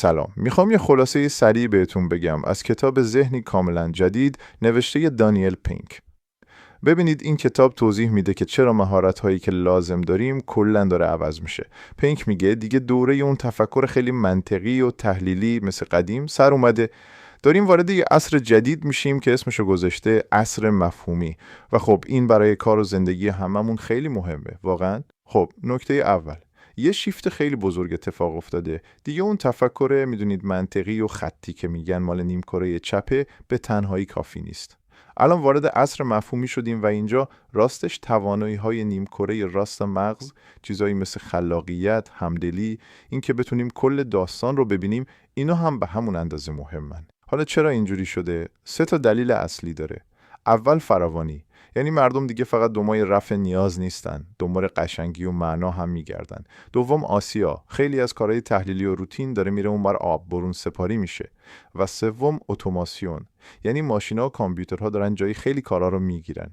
سلام، میخوام یه خلاصه سریع بهتون بگم از کتاب ذهنی کاملا جدید نوشته دانیل پینک. ببینید این کتاب توضیح میده که چرا مهارت‌هایی که لازم داریم کلاً داره عوض میشه. پینک میگه دیگه دوره اون تفکر خیلی منطقی و تحلیلی مثل قدیم سر اومده. داریم وارد یه عصر جدید میشیم که اسمشو گذاشته عصر مفهومی و خب این برای کار و زندگی هممون خیلی مهمه. واقعاً؟ خب نکته اول، یه شیفت خیلی بزرگ اتفاق افتاده. دیگه اون تفکر میدونید منطقی و خطی که میگن مال نیمکره چپه به تنهایی کافی نیست. الان وارد عصر مفهومی شدیم و اینجا راستش توانایی‌های نیمکره راست مغز، چیزایی مثل خلاقیت، همدلی، این که بتونیم کل داستان رو ببینیم، اینا هم به همون اندازه مهمن. حالا چرا اینجوری شده؟ 3 تا دلیل اصلی داره. اول فراوانی، یعنی مردم دیگه فقط دنبال رفع نیاز نیستن، دنبال قشنگی و معنا هم میگردن. دوم آسیا، خیلی از کارهای تحلیلی و روتین داره میره اونور آب برون سپاری میشه. و سوم اتوماسیون، یعنی ماشینا و کامپیوترها دارن جای خیلی کارا رو میگیرن.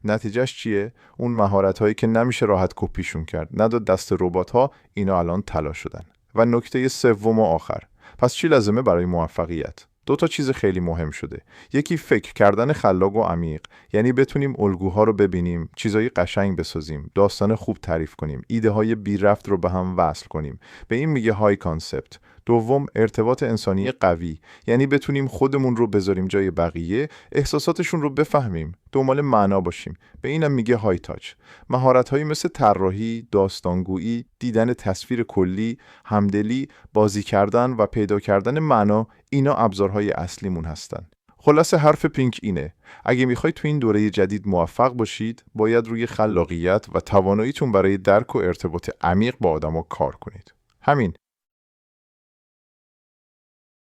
نتیجهش چیه؟ اون مهارت‌هایی که نمیشه راحت کپیشون کرد، نداد دست ربات‌ها، اینا الان طلا شدن. و نکته سوم و آخر، پس چی لازمه برای موفقیت؟ 2 تا چیز خیلی مهم شده. یکی فکر کردن خلاق و عمیق، یعنی بتونیم الگوها رو ببینیم، چیزایی قشنگ بسازیم، داستان خوب تعریف کنیم، ایده های بی رفت رو به هم وصل کنیم. به این میگه های کانسپت. دوم ارتباط انسانی قوی، یعنی بتونیم خودمون رو بذاریم جای بقیه، احساساتشون رو بفهمیم، دنبال معنا باشیم. به اینم میگه های تاچ. مهارت‌هایی مثل طراحی، داستانگویی، دیدن تصویر کلی، همدلی، بازی کردن و پیدا کردن معنا، اینا ابزارهای اصلیمون هستن. خلاصه حرف پینک اینه: اگه میخوای تو این دوره جدید موفق باشید، باید روی خلاقیت و تواناییتون برای درک و ارتباط عمیق با آدما کار کنید. همین.